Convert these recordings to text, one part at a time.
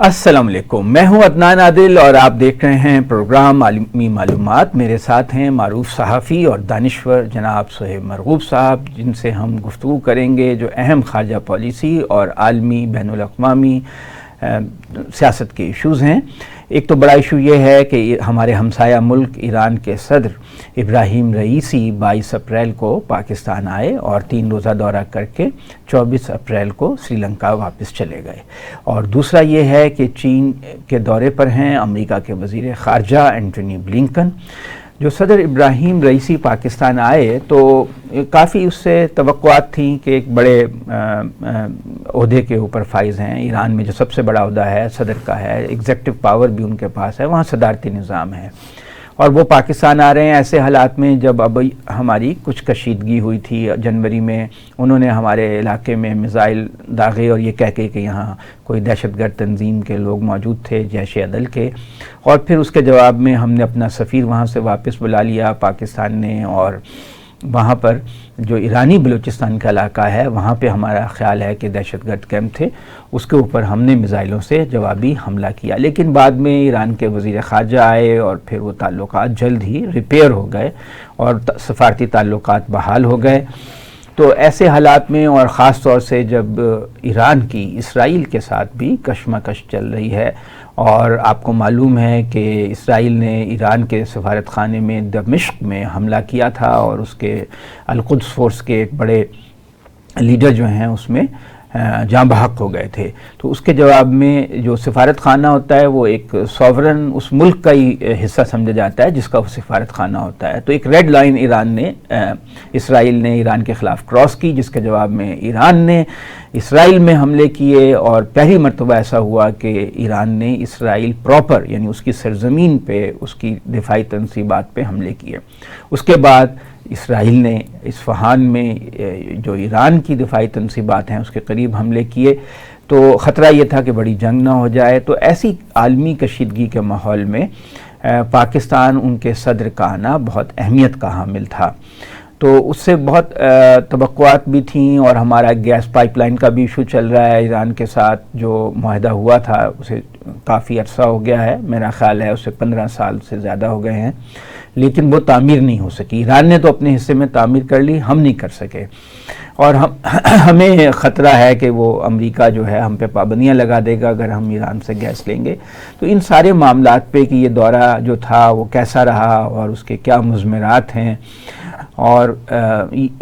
السلام علیکم، میں ہوں عدنان عادل اور آپ دیکھ رہے ہیں پروگرام عالمی معلومات۔ میرے ساتھ ہیں معروف صحافی اور دانشور جناب صہیب مرغوب صاحب، جن سے ہم گفتگو کریں گے جو اہم خارجہ پالیسی اور عالمی بین الاقوامی سیاست کے ایشوز ہیں۔ ایک تو بڑا ایشو یہ ہے کہ ہمارے ہمسایہ ملک ایران کے صدر ابراہیم رئیسی 22 اپریل کو پاکستان آئے اور 3 روزہ دورہ کر کے 24 اپریل کو سری لنکا واپس چلے گئے۔ اور دوسرا یہ ہے کہ چین کے دورے پر ہیں امریکہ کے وزیر خارجہ اینٹونی بلنکن۔ جو صدر ابراہیم رئیسی پاکستان آئے تو کافی اس سے توقعات تھیں کہ ایک بڑے عہدے کے اوپر فائز ہیں۔ ایران میں جو سب سے بڑا عہدہ ہے صدر کا ہے، ایگزیکٹو پاور بھی ان کے پاس ہے، وہاں صدارتی نظام ہے، اور وہ پاکستان آ رہے ہیں ایسے حالات میں جب اب ہماری کچھ کشیدگی ہوئی تھی۔ جنوری میں انہوں نے ہمارے علاقے میں میزائل داغے اور یہ کہہ کے کہ یہاں کوئی دہشت گرد تنظیم کے لوگ موجود تھے، جیش عدل کے، اور پھر اس کے جواب میں ہم نے اپنا سفیر وہاں سے واپس بلا لیا پاکستان نے، اور وہاں پر جو ایرانی بلوچستان کا علاقہ ہے وہاں پہ ہمارا خیال ہے کہ دہشت گرد کیمپ تھے، اس کے اوپر ہم نے میزائلوں سے جوابی حملہ کیا۔ لیکن بعد میں ایران کے وزیر خارجہ آئے اور پھر وہ تعلقات جلد ہی ریپیئر ہو گئے اور سفارتی تعلقات بحال ہو گئے۔ تو ایسے حالات میں، اور خاص طور سے جب ایران کی اسرائیل کے ساتھ بھی کشمکش چل رہی ہے، اور آپ کو معلوم ہے کہ اسرائیل نے ایران کے سفارت خانے میں دمشق میں حملہ کیا تھا، اور اس کے القدس فورس کے ایک بڑے لیڈر جو ہیں اس میں جاں بحق ہو گئے تھے۔ تو اس کے جواب میں جو سفارت خانہ ہوتا ہے وہ ایک سوورن اس ملک کا ہی حصہ سمجھا جاتا ہے جس کا وہ سفارت خانہ ہوتا ہے۔ تو ایک ریڈ لائن اسرائیل نے ایران کے خلاف کراس کی، جس کے جواب میں ایران نے اسرائیل میں حملے کیے، اور پہلی مرتبہ ایسا ہوا کہ ایران نے اسرائیل پراپر یعنی اس کی سرزمین پہ اس کی دفاعی تنصیبات پہ حملے کیے۔ اس کے بعد اسرائیل نے اصفہان میں جو ایران کی دفاعی تنصیبات ہیں اس کے قریب حملے کیے، تو خطرہ یہ تھا کہ بڑی جنگ نہ ہو جائے۔ تو ایسی عالمی کشیدگی کے ماحول میں پاکستان ان کے صدر کا آنا بہت اہمیت کا حامل تھا۔ تو اس سے بہت توقعات بھی تھیں، اور ہمارا گیس پائپ لائن کا بھی ایشو چل رہا ہے ایران کے ساتھ، جو معاہدہ ہوا تھا اسے کافی عرصہ ہو گیا ہے، میرا خیال ہے اسے 15 سال سے زیادہ ہو گئے ہیں، لیکن وہ تعمیر نہیں ہو سکی۔ ایران نے تو اپنے حصے میں تعمیر کر لی، ہم نہیں کر سکے، اور ہمیں خطرہ ہے کہ وہ امریکہ جو ہے ہم پہ پابندیاں لگا دے گا اگر ہم ایران سے گیس لیں گے۔ تو ان سارے معاملات پہ کہ یہ دورہ جو تھا وہ کیسا رہا اور اس کے کیا مضمرات ہیں، اور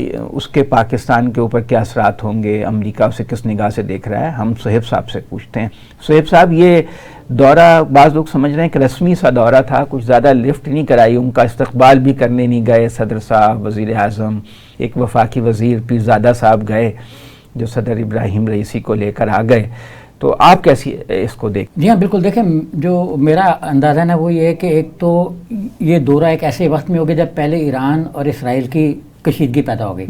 اس کے پاکستان کے اوپر کیا اثرات ہوں گے، امریکہ اسے کس نگاہ سے دیکھ رہا ہے، ہم صہیب صاحب سے پوچھتے ہیں۔ صہیب صاحب، یہ دورہ بعض لوگ سمجھ رہے ہیں کہ رسمی سا دورہ تھا، کچھ زیادہ لفٹ نہیں کرائی، ان کا استقبال بھی کرنے نہیں گئے صدر صاحب، وزیر اعظم، ایک وفاقی وزیر پیرزادہ صاحب گئے جو صدر ابراہیم رئیسی کو لے کر آ گئے۔ تو آپ کیسی اس کو دیکھ؟ جی ہاں بالکل، دیکھیں جو میرا اندازہ ہے وہ یہ ہے کہ ایک تو یہ دورہ ایک ایسے وقت میں ہو گیا جب پہلے ایران اور اسرائیل کی کشیدگی پیدا ہو گئی۔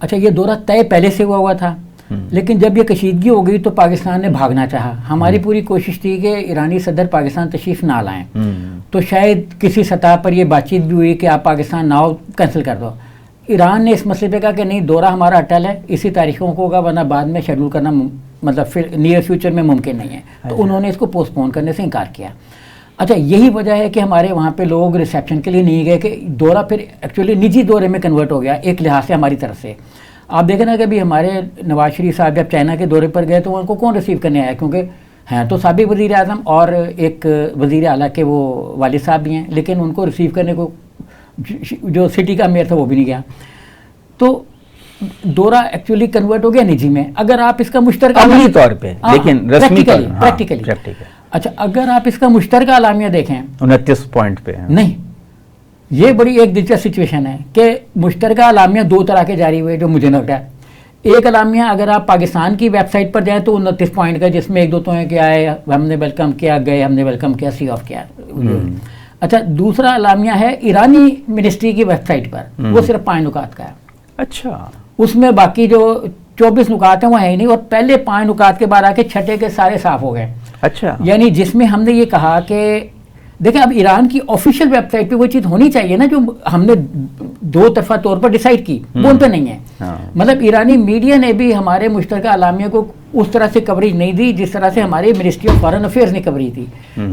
اچھا، یہ دورہ طے پہلے سے ہوا تھا، لیکن جب یہ کشیدگی ہو گئی تو پاکستان نے بھاگنا چاہا۔ ہماری پوری کوشش تھی کہ ایرانی صدر پاکستان تشریف نہ لائیں، تو شاید کسی سطح پر یہ بات چیت بھی ہوئی کہ آپ پاکستان نہ ہو، کینسل کر دو۔ ایران نے اس مسئلے پہ کہا کہ نہیں، دورہ ہمارا اٹل ہے، اسی تاریخوں کو ہوگا، ورنہ بعد میں شیڈول کرنا مطلب پھر نیئر فیوچر میں ممکن نہیں ہے، تو انہوں نے اس کو پوسٹ پون کرنے سے انکار کیا۔ اچھا، یہی وجہ ہے کہ ہمارے وہاں پہ لوگ ریسیپشن کے لیے نہیں گئے، کہ دورہ پھر ایکچولی نجی دورے میں کنورٹ ہو گیا ایک لحاظ سے ہماری طرف سے۔ آپ دیکھیں نا کہ ابھی ہمارے نواز شریف صاحب جب چائنا کے دورے پر گئے تو ان کو کون ریسیو کرنے آیا، کیونکہ ہیں تو سابق وزیر اعظم اور ایک وزیر اعلیٰ کے وہ والد صاحب بھی ہیں، لیکن ان کو ریسیو کرنے کو جو سٹی کا میئر تھا وہ بھی نہیں گیا۔ تو دورہ ایکچولی کنورٹ ہو گیا نجی میں۔ اگر آپ اس کا مشترکہ عملی طور پہ، لیکن رسمی طور پریکٹیکلی، اچھا اگر آپ اس کا مشترکہ اعلامیہ دیکھیں 29 پوائنٹ پہ، نہیں، یہ بڑی ایک دلچسپ سچویشن ہے کہ مشترکہ اعلامیہ 2 طرح کے جاری ہوئے جو مجھے لگتا ہے۔ ایک اعلامیہ اگر آپ پاکستان کی ویب سائٹ پر جائیں تو 29 پوائنٹ کا، جس میں 1-2 تو ہیں کہ آئے ہم نے ویلکم کیا، گئے ہم نے ویلکم کیا، سی آف کیا۔ اچھا، دوسرا اعلامیہ ہے ایرانی منسٹری کی ویب سائٹ پر، وہ صرف 5 نکات کا ہے۔ اچھا، اس میں باقی جو 24 نکات ہیں وہ ہے ہی نہیں، اور پہلے 5 نکات کے بعد آ کے چھٹے کے سارے صاف ہو گئے۔ اچھا، یعنی جس میں ہم نے یہ کہا کہ دیکھیں اب ایران کی آفیشیل ویب سائٹ پہ وہ چیز ہونی چاہیے نا جو ہم نے دو طرفہ طور پر ڈیسائیڈ کی، وہ ان پہ نہیں ہے. مطلب ایرانی میڈیا نے بھی ہمارے مشترکہ اعلامیہ کو اس طرح سے کوریج نہیں دی جس طرح سے ہماری منسٹری آف فارن افیئرز نے کوریج دی.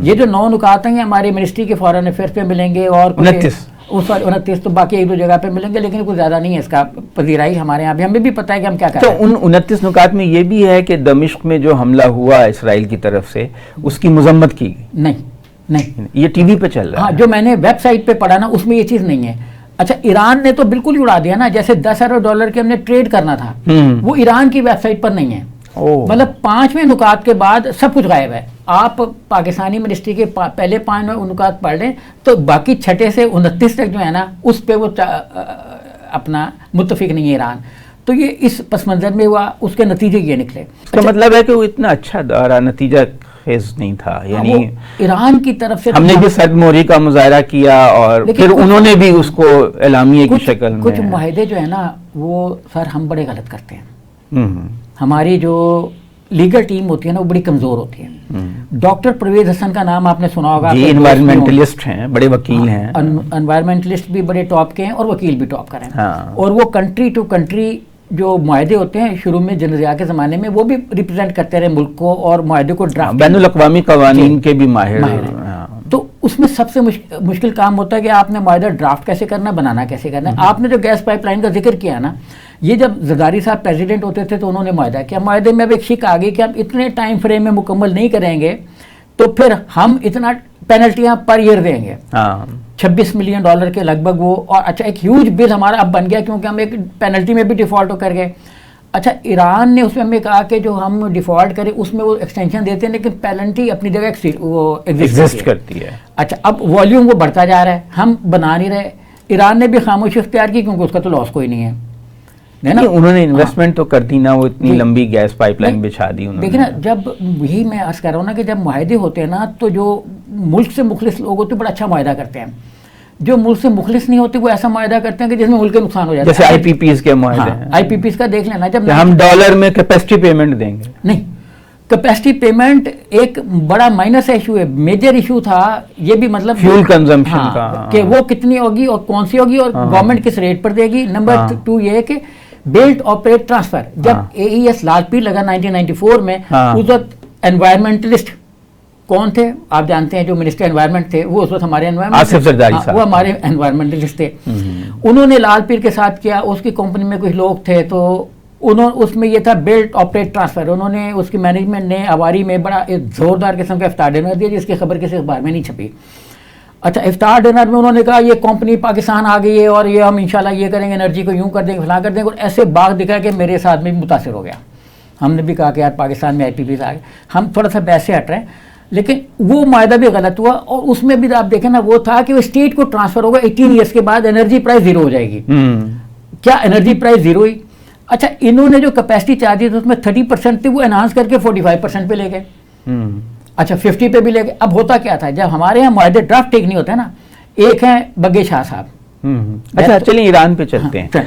یہ جو 9 نکات ہیں ہماری منسٹری کے فارن افیئرز پہ ملیں گے اور 29 تو باقی 1-2 جگہ پہ ملیں گے، لیکن کچھ زیادہ نہیں ہے اس کا پذیرائی ہمارے یہاں بھی، ہمیں بھی پتہ ہے کہ ہم کیا کر رہے ہیں. تو ان 29 نکات میں یہ بھی ہے کہ دمشق میں جو حملہ ہوا اسرائیل کی طرف سے اس کی مذمت کی گئی؟ نہیں، یہ ٹی وی پہ چل رہا ہے. جو میں نے ویب سائٹ پہ پڑھا نا اس میں یہ چیز نہیں ہے. اچھا ایران نے تو بالکل ہی اڑا دیا نا، جیسے 10 ارب ڈالر کے ہم نے ٹریڈ کرنا تھا وہ ایران کی ویب سائٹ پر نہیں ہے. مطلب 5ویں نکات کے بعد سب کچھ غائب ہے. آپ پاکستانی منسٹری کے پہلے 5 نکات پڑھ لیں تو باقی 6 سے 29 تک جو ہے نا اس پہ وہ اپنا متفق نہیں ہے ایران. تو یہ اس پس منظر میں ہوا، اس کے نتیجے یہ نکلے. اس کا مطلب ہے کہ وہ اتنا اچھا دورہ نتیجہ خیز نہیں تھا، یعنی ایران کی طرف سے ہم نے بھی صد موری کا مظاہرہ کیا اور پھر انہوں نے بھی اس کو اعلامیے کی شکل میں کچھ معاہدے جو ہے نا وہ سر ہم بڑے غلط کرتے ہیں. ہماری جو لیگل ٹیم ہوتی ہے نا وہ بڑی کمزور ہوتی ہے. ڈاکٹر پرویز حسن کا نام آپ نے سنا ہوگا، جی انوائرمنٹلسٹ ہیں، بڑے وکیل ہیں. انوائرمنٹلسٹ بھی بڑے ٹاپ کے ہیں اور وکیل بھی ٹاپ کا ہیں. اور وہ کنٹری ٹو کنٹری جو معاہدے ہوتے ہیں شروع میں جنرل ضیاء کے زمانے میں وہ بھی ریپرزینٹ کرتے رہے ملک کو اور معاہدے کو ڈرافٹ، بین الاقوامی قوانین کے بھی ماہر. تو اس میں سب سے مشکل کام ہوتا ہے کہ آپ نے معاہدہ ڈرافٹ کیسے کرنا ہے، بنانا کیسے کرنا ہے. آپ نے جو گیس پائپ لائن کا ذکر کیا نا، یہ جب زرداری صاحب پریزیڈنٹ ہوتے تھے تو انہوں نے معاہدہ کیا. معاہدے میں اب ایک شک آ گئی کہ ہم اتنے ٹائم فریم میں مکمل نہیں کریں گے تو پھر ہم اتنا پینلٹیاں پر ایئر دیں گے. 26 ملین ڈالر کے لگ بھگ وہ. اور اچھا ایک ہیوج بل ہمارا اب بن گیا کیونکہ ہم ایک پینلٹی میں بھی ڈیفالٹ کر گئے. اچھا ایران نے اس میں ہمیں کہا کہ جو ہم ڈیفالٹ کریں اس میں وہ ایکسٹینشن دیتے ہیں لیکن پینلٹی اپنی جگہ ایگزسٹ کرتی ہے. اچھا اب والیوم وہ بڑھتا جا رہا ہے، ہم بنا نہیں رہے. ایران نے بھی خاموشی اختیار کی کیونکہ اس کا تو لاس کوئی نہیں ہے. انہوں نے انویسٹمنٹ تو کر دی نا، وہ اتنی لمبی گیس پائپ لائن بچھا دی انہوں نے. دیکھیں نا جب یہی میں عرض کر رہا ہوں نا کہ جب معاہدے ہوتے ہیں نا تو جو ملک سے مخلص لوگ ہوتے ہیں بڑا اچھا معاہدہ کرتے ہیں. جو ملک سے مخلص نہیں ہوتے وہ ایسا معاہدہ کرتے ہیں کہ جس میں ملک کے نقصان ہو جاتا ہے. جیسے آئی پی پیز کے معاہدے ہیں. آئی پی پیز کا دیکھ لینا، جب ہم ڈالر میں کیپیسٹی پیمنٹ دیں گے. نہیں، کیپیسٹی پیمنٹ ایک بڑا مائنس ایشو ہے. میجر ایشو تھا یہ بھی مطلب فیول کنزمپشن کا کہ وہ کتنی ہوگی اور کون سی ہوگی اور گورنمنٹ کس ریٹ پر دے گی. نمبر 2 یہ ہے کہ بلڈ آپریٹ ٹرانسفر. جب اے ای ایس لال پیر لگا 1994 میں، اس وقت انوائرمنٹلسٹ کون تھے آپ جانتے ہیں؟ جو منسٹر انوائرمنٹ تھے وہ اس وقت ہمارے آصف زرداری صاحب، وہ ہمارے انوائرمنٹلسٹ تھے. انہوں نے لال پیر کے ساتھ کیا، اس کی کمپنی میں کچھ لوگ تھے تو اس میں یہ تھا بلڈ آپریٹ ٹرانسفر. انہوں نے اس کی مینجمنٹ نے اواری میں بڑا ایک زوردار قسم کا افطار ڈنر دیا جس کی خبر کسی اخبار میں نہیں چھپی. اچھا افطار ڈنر میں انہوں نے کہا یہ کمپنی پاکستان آ گئی ہے اور یہ ہم انشاءاللہ یہ کریں گے، انرجی کو یوں کر دیں گے، فلاں کر دیں گے. اور ایسے باغ دکھا کہ میرے ساتھ میں بھی متاثر ہو گیا. ہم نے بھی کہا کہ یار پاکستان میں آئی پی پیز آ گئے. ہم تھوڑا سا بحث سے ہٹ رہے ہیں لیکن وہ معاہدہ بھی غلط ہوا. اور اس میں بھی آپ دیکھیں نا وہ تھا کہ وہ اسٹیٹ کو ٹرانسفر ہوگا 18 ایئرس کے بعد، انرجی پرائز 0 ہو جائے گی. کیا انرجی پرائز 0 ہوئی؟ اچھا انہوں نے جو کیپیسٹی چارجز اس میں 30% تھے وہ انہانس کر کے 45% پہ لے گئے. اچھا 50 پہ بھی لے گئے. اب ہوتا کیا تھا جب ہمارے یہاں معاہدے ڈرافٹ ٹھیک نہیں ہوتے نا، ایک ہیں بگے شاہ صاحب. اچھا چلیں ایران پہ چلتے ہیں.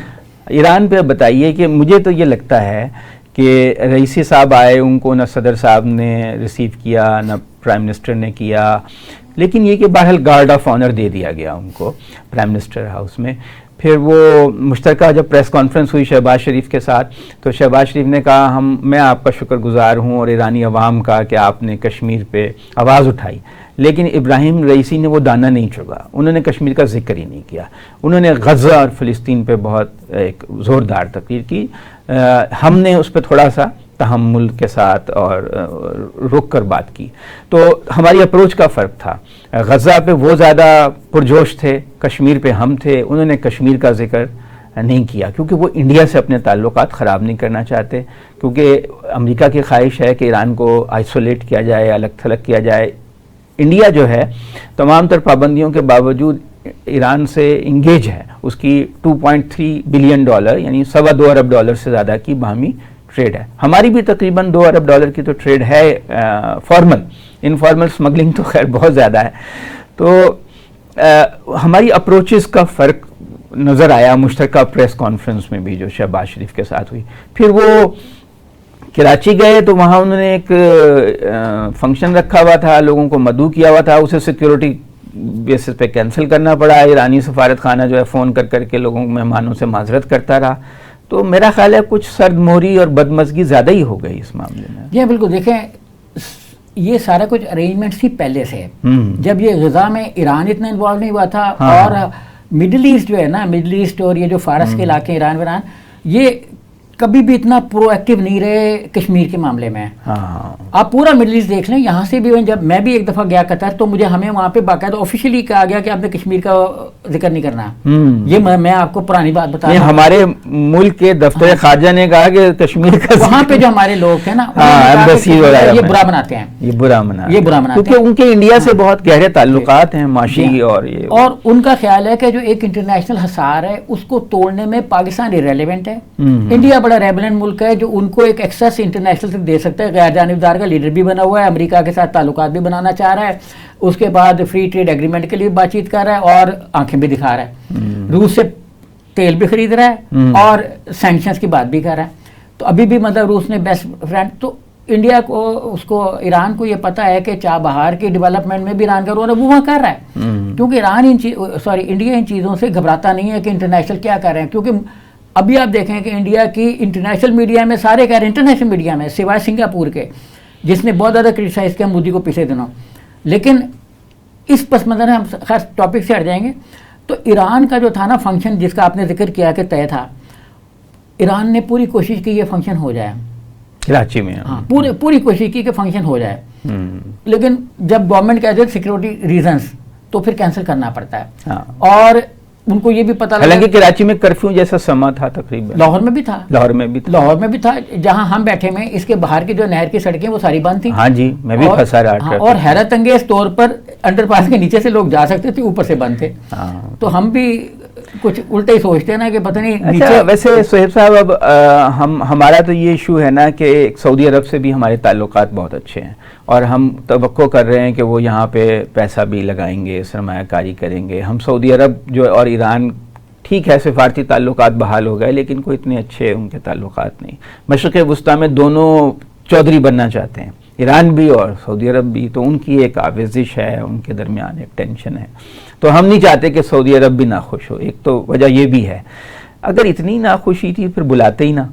ایران پہ بتائیے کہ مجھے تو یہ لگتا ہے کہ رئیسی صاحب آئے، ان کو نہ صدر صاحب نے ریسیو کیا نہ پرائم منسٹر نے کیا، لیکن یہ کہ بہرحال گارڈ آف آنر دے دیا گیا ان کو پرائم منسٹر ہاؤس میں. پھر وہ مشترکہ جب پریس کانفرنس ہوئی شہباز شریف کے ساتھ تو شہباز شریف نے کہا میں آپ کا شکر گزار ہوں اور ایرانی عوام کا کہ آپ نے کشمیر پہ آواز اٹھائی. لیکن ابراہیم رئیسی نے وہ دانہ نہیں چگا، انہوں نے کشمیر کا ذکر ہی نہیں کیا. انہوں نے غزہ اور فلسطین پہ بہت ایک زوردار تقریر کی. ہم نے اس پہ تھوڑا سا تحمل کے ساتھ اور رک کر بات کی. تو ہماری اپروچ کا فرق تھا. غزہ پہ وہ زیادہ پرجوش تھے، کشمیر پہ ہم تھے. انہوں نے کشمیر کا ذکر نہیں کیا کیونکہ وہ انڈیا سے اپنے تعلقات خراب نہیں کرنا چاہتے، کیونکہ امریکہ کی خواہش ہے کہ ایران کو آئسولیٹ کیا جائے، الگ تھلگ کیا جائے. انڈیا جو ہے تمام تر پابندیوں کے باوجود ایران سے انگیج ہے. اس کی 2.3 بلین ڈالر یعنی $2.25 ارب سے زیادہ کی باہمی ٹریڈ ہے. ہماری بھی تقریباً $2 ارب کی تو ٹریڈ ہے فارمل. انفارمل سمگلنگ تو خیر بہت زیادہ ہے. تو ہماری اپروچز کا فرق نظر آیا مشترکہ پریس کانفرنس میں بھی جو شہباز شریف کے ساتھ ہوئی. پھر وہ کراچی گئے تو وہاں انہوں نے ایک فنکشن رکھا ہوا تھا، لوگوں کو مدعو کیا ہوا تھا، اسے سیکیورٹی بیسس پہ کینسل کرنا پڑا. ایرانی سفارت خانہ جو ہے فون کر کر کے لوگوں مہمانوں سے معذرت کرتا رہا. تو میرا خیال ہے کچھ سرد موری اور بدمزگی زیادہ ہی ہو گئی اس معاملے میں. جی بالکل. دیکھیں یہ سارا کچھ ارینجمنٹس ہی پہلے سے. جب یہ غزہ میں ایران اتنا انوالو نہیں ہوا تھا, اور مڈل ایسٹ جو ہے نا, مڈل ایسٹ اور یہ جو فارس کے علاقے ایران ویران, یہ کبھی بھی اتنا پرو ایکٹیو نہیں رہے کشمیر کے معاملے میں. آپ پورا مڈل ایسٹ دیکھ لیں. یہاں سے بھی جب میں بھی ایک دفعہ گیا قطر, تو مجھے ہمیں وہاں پہ باقاعدہ آفیشیلی کہا گیا کہ آپ نے کشمیر کا ذکر نہیں کرنا. یہ میں آپ کو پرانی بات بتا رہا ہوں. ہمارے ملک کے دفتر خارجہ نے کہا کہ کشمیر کا وہاں پہ جو ہمارے لوگ تھے نا, یہ برا بناتے ہیں, یہ برا مناتے ہیں, کیونکہ ان کے انڈیا سے بہت گہرے تعلقات ہیں معاشی. اور ان کا خیال ہے کہ جو ایک انٹرنیشنل حصار ہے اس کو توڑنے میں پاکستان ریلیونٹ ہے. انڈیا بڑا ریبلنٹ ملک ہے جو ان کو ایک ایکسیس انٹرنیشنل تک دے سکتا ہے. غیر جانبدار کا لیڈر بھی بنا ہوا ہے, امریکہ کے ساتھ تعلقات بھی بنانا چاہ رہا ہے, اس کے بعد فری ٹریڈ ایگریمنٹ کے لیے بات چیت کر رہا ہے, اور آنکھیں بھی دکھا رہا ہے. روس سے تیل بھی خرید رہا ہے اور سینکشنز کی بات بھی کر رہا ہے. تو ابھی بھی مطلب روس نے بیسٹ فرینڈ. تو انڈیا کو, اس کو, ایران کو یہ پتا ہے کہ چابہار کے ڈیولپمنٹ میں بھی ایران کا رول ہے, وہ وہاں کر رہا ہے. کیونکہ انڈیا ان چیزوں سے گھبراتا نہیں ہے کہ انٹرنیشنل کیا کر رہے ہیں. کیونکہ ابھی آپ دیکھیں کہ انڈیا کی انٹرنیشنل میڈیا میں سارے کہہ رہے ہیں, انٹرنیشنل میڈیا میں سوائے سنگاپور کے جس نے بہت زیادہ کرٹیسائز کیا مودی کو پچھلے دنوں. لیکن اس پس منظر میں ہم خاص ٹاپک سے ہٹ جائیں گے. تو ایران کا جو تھا نا فنکشن جس کا آپ نے ذکر کیا کہ طے تھا, ایران نے پوری کوشش کی یہ فنکشن ہو جائے کراچی میں. ہاں پوری کوشش کی کہ فنکشن ہو جائے. لیکن جب گورنمنٹ کہتے ہیں سیکورٹی ریزنس تو پھر کینسل کرنا پڑتا ہے. اور ان کو یہ بھی پتا لگا, حالانکہ کراچی میں کرفیو جیسا سما تھا تقریباً. لاہور میں بھی تھا. جہاں ہم بیٹھے میں اس کے باہر کی جو نہر کی سڑکیں وہ ساری بند تھیں. ہاں جی, میں بھی پھنسا رہا. اور حیرت انگیز طور پر انڈر پاس کے نیچے سے لوگ جا سکتے تھے, اوپر سے بند تھے. تو ہم بھی کچھ الٹا ہی سوچتے ہیں نا کہ پتہ نہیں. ویسے سہیب صاحب, اب ہمارا تو یہ ایشو ہے نا کہ سعودی عرب سے بھی ہمارے تعلقات بہت اچھے ہیں, اور ہم توقع کر رہے ہیں کہ وہ یہاں پہ پیسہ بھی لگائیں گے, سرمایہ کاری کریں گے. ہم سعودی عرب جو اور ایران ٹھیک ہے سفارتی تعلقات بحال ہو گئے, لیکن کوئی اتنے اچھے ان کے تعلقات نہیں. مشرق وسطیٰ میں دونوں چودھری بننا چاہتے ہیں, ایران بھی اور سعودی عرب بھی. تو ان کی ایک آویزش ہے, ان کے درمیان ایک ٹینشن ہے. تو ہم نہیں چاہتے کہ سعودی عرب بھی ناخوش ہو. ایک تو وجہ یہ بھی ہے, اگر اتنی ناخوشی تھی پھر بلاتے ہی نا.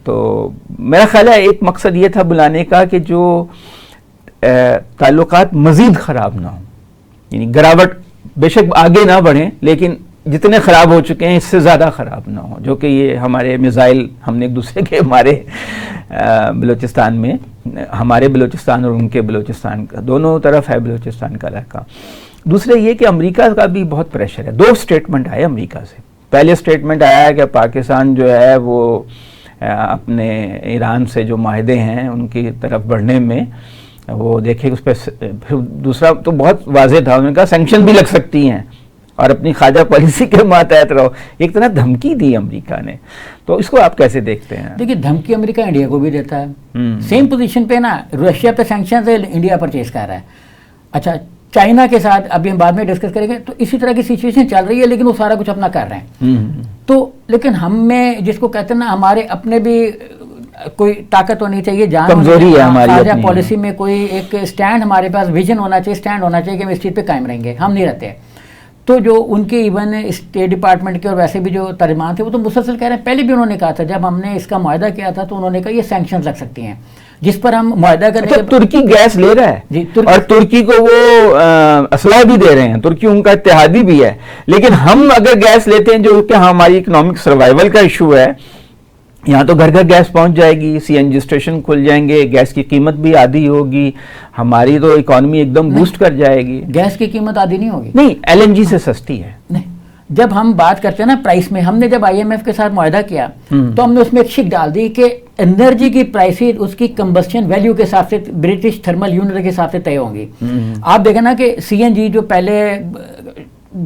تو میرا خیال ہے ایک مقصد یہ تھا بلانے کا کہ جو تعلقات مزید خراب نہ ہوں, یعنی گراوٹ بے شک آگے نہ بڑھیں, لیکن جتنے خراب ہو چکے ہیں اس سے زیادہ خراب نہ ہوں. جو کہ یہ ہمارے میزائل ہم نے ایک دوسرے کے ہمارے بلوچستان میں, ہمارے بلوچستان اور ان کے بلوچستان کا, دونوں طرف ہے بلوچستان کا علاقہ. دوسرے یہ کہ امریکہ کا بھی بہت پریشر ہے. 2 اسٹیٹمنٹ آئے امریکہ سے. پہلے اسٹیٹمنٹ آیا ہے کہ پاکستان جو ہے وہ اپنے ایران سے جو معاہدے ہیں ان کی طرف بڑھنے میں وہ دیکھے اس پہ. پھر دوسرا تو بہت واضح تھا, انہوں نے کہا سینکشن بھی لگ سکتی ہیں اور اپنی خواجہ پالیسی کے ماتحت رہو. ایک طرح دھمکی دی امریکہ نے. تو اس کو آپ کیسے دیکھتے ہیں؟ دیکھیے دھمکی امریکہ انڈیا کو بھی دیتا ہے. سیم پوزیشن پہ نا, رشیا پہ سینکشن ہے, انڈیا پرچیز کر رہا ہے. اچھا چائنا کے ساتھ ابھی ہم بعد میں ڈسکس کریں گے. تو اسی طرح کی سچویشن چل رہی ہے, لیکن وہ سارا کچھ اپنا کر رہے ہیں. تو لیکن ہم میں جس کو کہتے ہیں نا, ہمارے اپنے بھی کوئی طاقت ہونی چاہیے, جان کمزوری ہے ہماری, خارجہ پالیسی میں کوئی ایک سٹینڈ ہمارے پاس ویژن ہونا چاہیے, سٹینڈ ہونا چاہیے کہ ہم اس چیز پہ قائم رہیں گے. ہم نہیں رہتے. تو جو ان کے ایون اسٹیٹ ڈپارٹمنٹ کے اور ویسے بھی جو ترجمان تھے وہ تو مسلسل کہہ رہے ہیں. پہلے بھی انہوں نے کہا تھا, جب ہم نے اس کا معاہدہ کیا تھا تو انہوں نے کہا یہ سینکشنز لگ سکتی ہیں, جس پر ہم معاہدہ کرنے کے. ترکی گیس لے رہا ہے جی, اور ترکی کو وہ اسلحہ بھی دے رہے ہیں. ترکی ان کا اتحادی بھی ہے, لیکن ہم اگر گیس لیتے ہیں جو کہ ہماری اکنامک سروائیول کا ایشو ہے, یہاں تو گھر گھر گیس پہنچ جائے گی, سی این جی اسٹیشن کھل جائیں گے, گیس کی قیمت بھی آدھی ہوگی, ہماری تو اکانومی ایک دم بوسٹ کر جائے گی. گیس کی قیمت آدھی نہیں ہوگی, نہیں ایل این جی سے سستی ہے. نہیں, جب ہم بات کرتے ہیں نا پرائس میں, ہم نے جب آئی ایم ایف کے ساتھ معاہدہ کیا تو ہم نے اس میں ایک شک ڈال دی کہ انرجی کی پرائسز اس کی کمبسشن ویلیو کے حساب سے برٹش تھرمل یونٹ کے حساب سے طے ہوں گی. آپ دیکھیں نا کہ سی این جی جو پہلے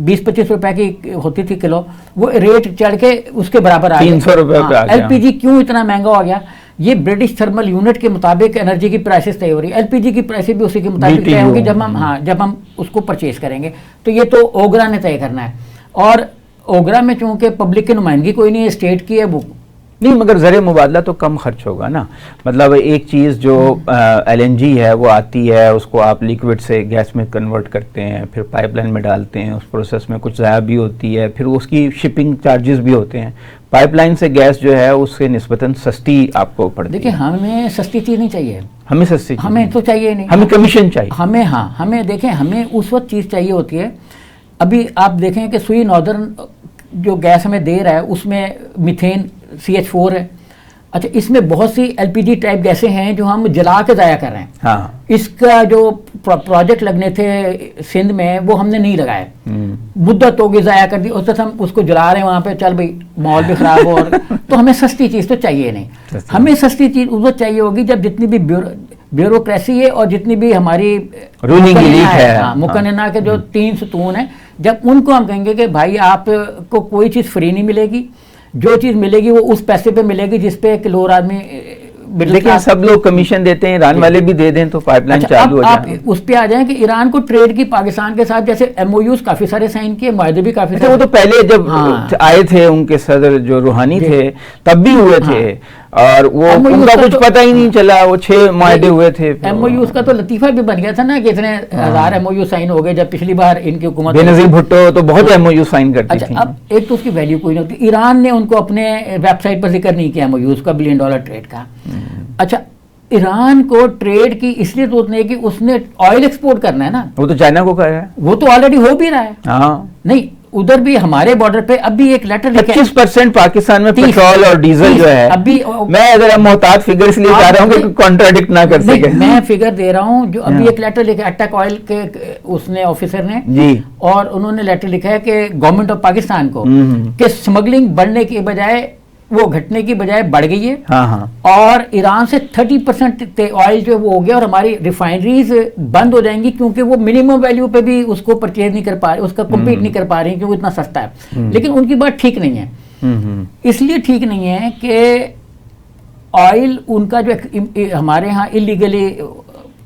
20-25 روپے کی ہوتی تھی کلو, وہ ریٹ چڑھ کے اس کے برابر آ گیا. 300 روپے پہ آ گیا. ایل پی جی کیوں اتنا مہنگا ہو گیا؟ یہ برٹش تھرمل یونٹ کے مطابق انرجی کی پرائسز طے ہو رہی ہے. ایل پی جی کی پرائسز بھی اسی کے مطابق طے ہوں گی جب ہم اس کو پرچیز کریں گے. تو یہ تو اوگرا نے طے کرنا ہے, اور اوگرا میں چونکہ پبلک کی نمائندگی کوئی نہیں ہے, اسٹیٹ کی ہے, وہ نہیں مگر زر مبادلہ تو کم خرچ ہوگا نا. مطلب ایک چیز جو LNG ہے وہ آتی ہے, اس کو آپ لیکوڈ سے گیس میں کنورٹ کرتے ہیں, پھر پائپ لائن میں ڈالتے ہیں, اس پروسیس میں کچھ ضائع بھی ہوتی ہے, پھر اس کی شپنگ چارجز بھی ہوتے ہیں. پائپ لائن سے گیس جو ہے اس سے نسبتاً سستی آپ کو پڑتی ہے. دیکھیں ہمیں سستی چیز نہیں چاہیے, ہمیں سستی ہمیں تو چاہیے نہیں, ہمیں کمیشن چاہیے. ہمیں دیکھیں ہمیں اس وقت چیز چاہیے ہوتی ہے. ابھی آپ دیکھیں کہ سوئی ناردرن جو گیس ہمیں دے رہا ہے اس میں میتھین CH4 ہے. اچھا اس میں بہت سی LPG ٹائپ گیسیں ہیں جو ہم جلا کے ضائع کر رہے ہیں. ہاں اس کا جو پروجیکٹ لگنے تھے سندھ میں وہ ہم نے نہیں لگائے, مدت ہوگی ضائع کر دی, اس وقت ہم اس کو جلا رہے ہیں وہاں پہ, چل بھائی ماحول بھی خراب ہو. تو ہمیں سستی چیز تو چاہیے نہیں, ہمیں سستی چیز اس وقت چاہیے ہوگی جب جتنی بھی بیوروکریسی ہے اور جتنی بھی ہماری مقننہ کے جو 3 ستون ہیں, جب ان کو ہم کہیں گے کہ بھائی آپ کو کوئی چیز فری نہیں ملے گی, جو چیز ملے گی وہ اس پیسے پہ ملے گی جس پہ کلور آدمی. لیکن سب لوگ کمیشن دیتے ہیں, ایران والے بھی دے دیں تو پائپ لائن چالو ہو جائے. آپ اس پہ آ جائیں کہ ایران کو ٹریڈ کی پاکستان کے ساتھ جیسے MOUs کافی سارے سائن کیے, معاہدے بھی کافی سارے. وہ تو پہلے جب آئے تھے ان کے صدر جو روحانی تھے تب بھی ہوئے تھے, اور وہ ان کا کچھ پتہ ہی نہیں چلا, وہ 6 معاہدے ہوئے تھے. MOUs کا تو لطیفہ بھی بن گیا تھا نا کہ اتنے 1000 MOU سائن ہو گئے جب پچھلی بار ان کی حکومت. بینظیر بھٹو تو بہت MOU سائن کرتی تھی. اب ایک تو اس کی ویلیو کوئی نہیں ہوتی. ایران نے ان کو اپنے ویب سائٹ پر ذکر نہیں کیا MOUs کا, $1 بلین ٹریڈ کا. اچھا ایران کو ٹریڈ کی اس لیے ضرورت نہیں ہے کہ اس نے آئل ایکسپورٹ کرنا ہے نا, وہ تو چائنا کو کر رہا ہے, وہ تو آلریڈی ہو بھی رہا ہے. ہاں نہیں ادھر بھی ہمارے بارڈر پہ اب بھی ایک لیٹر لکھا ہے 25% پاکستان میں پیٹرول اور ڈیزل جو ہے. ابھی میں اگر محتاط فگر اس لیے جا رہا ہوں کہ کانٹراڈکٹ نہ کر سکے, میں فگر دے رہا ہوں جو ابھی ایک لیٹر لکھا اٹیک آئل کے اس نے آفیسر نے جی, اور انہوں نے لیٹر لکھا ہے کہ گورنمنٹ آف پاکستان کو کہ اسمگلنگ بڑھنے کے بجائے وہ گھٹنے کی بجائے بڑھ گئی ہے, اور ایران سے 30% آئل جو وہ ہو گیا, اور ہماری ریفائنریز بند ہو جائیں گی کیونکہ وہ منیمم ویلیو پہ بھی اس کو پرچیز نہیں کر پا رہے, اس کا کمپیٹ نہیں کر پا رہے ہیں کہ وہ اتنا سستا ہے. لیکن ان کی بات ٹھیک نہیں ہے, اس لیے ٹھیک نہیں ہے کہ آئل ان کا جو ہمارے ہاں اللیگلی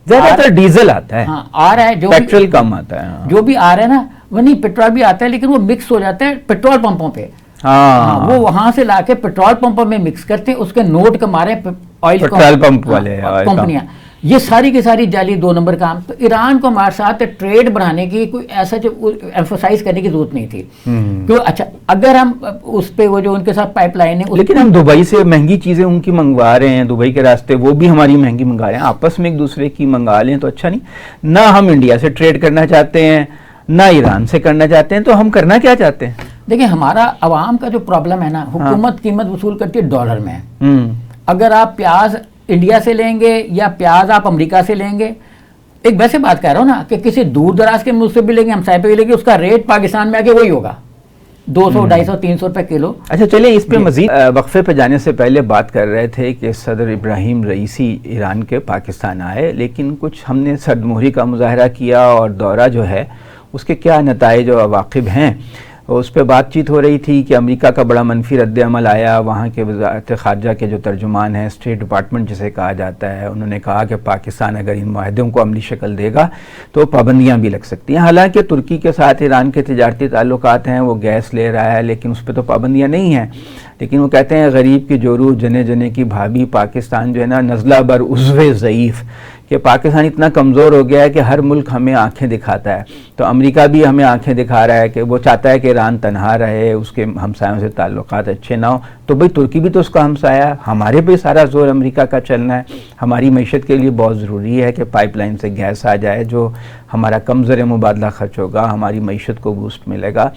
زیادہ تر ڈیزل آتا ہے, آ رہا ہے, جو پیٹرول کم آتا ہے, جو بھی آ رہا ہے نا وہ نہیں, پیٹرول بھی آتا ہے لیکن وہ مکس ہو جاتا ہے پیٹرول پمپوں پہ. وہ وہاں سے لا کے پیٹرول پمپوں میں مکس کرتے ہیں, اس کے نوٹ کما رہے ہیں آئل پیٹرول پمپ والے کمپنیاں. یہ ساری کی ساری جعلی 2 نمبر کام. تو ایران کو ہمارے ساتھ ٹریڈ بڑھانے کی کوئی ایسا جو ایمفسائز کرنے کی ضرورت نہیں تھی. کیوں اچھا اگر ہم اس پہ وہ جو ان کے ساتھ پائپ لائن ہے, لیکن ہم دبئی سے مہنگی چیزیں ان کی منگوا رہے ہیں, دبئی کے راستے وہ بھی ہماری مہنگی منگا رہے ہیں, آپس میں ایک دوسرے کی منگا لیں تو اچھا نہیں. نہ ہم انڈیا سے ٹریڈ کرنا چاہتے ہیں نہ ایران سے کرنا چاہتے ہیں, تو ہم کرنا کیا چاہتے ہیں؟ دیکھیں ہمارا عوام کا جو پرابلم ہے نا, حکومت قیمت وصول کرتی ہے ڈالر میں. اگر آپ پیاز انڈیا سے لیں گے یا پیاز آپ امریکہ سے لیں گے, ایک ویسے بات کہہ رہا ہوں نا کہ کسی دور دراز کے ملک سے بھی لیں گے, ہمسائے پہ بھی لیں گے, اس کا ریٹ پاکستان میں آ کے وہی ہوگا 200 250 300 روپے کلو. اچھا چلیں اس پہ مزید وقفے پہ جانے سے پہلے بات کر رہے تھے کہ صدر ابراہیم رئیسی ایران کے پاکستان آئے, لیکن کچھ ہم نے سرمہری کا مظاہرہ کیا, اور دورہ جو ہے اس کے کیا نتائج و عواقب ہیں اس پہ بات چیت ہو رہی تھی کہ امریکہ کا بڑا منفی رد عمل آیا. وہاں کے وزارت خارجہ کے جو ترجمان ہیں, اسٹیٹ ڈپارٹمنٹ جسے کہا جاتا ہے, انہوں نے کہا کہ پاکستان اگر ان معاہدوں کو عملی شکل دے گا تو پابندیاں بھی لگ سکتی ہیں. حالانکہ ترکی کے ساتھ ایران کے تجارتی تعلقات ہیں, وہ گیس لے رہا ہے لیکن اس پہ تو پابندیاں نہیں ہیں. لیکن وہ کہتے ہیں غریب کی جورو جنے جنے کی بھابھی, پاکستان جو ہے نا نزلہ بر عضو ضعیف, کہ پاکستان اتنا کمزور ہو گیا ہے کہ ہر ملک ہمیں آنکھیں دکھاتا ہے. تو امریکہ بھی ہمیں آنکھیں دکھا رہا ہے کہ وہ چاہتا ہے کہ ایران تنہا رہے, اس کے ہمسایوں سے تعلقات اچھے نہ ہوں. تو بھئی ترکی بھی تو اس کا ہمسایہ ہے, ہمارے پہ سارا زور امریکہ کا چلنا ہے. ہماری معیشت کے لیے بہت ضروری ہے کہ پائپ لائن سے گیس آ جائے, جو ہمارا کم زر مبادلہ خرچ ہوگا, ہماری معیشت کو بوسٹ ملے گا.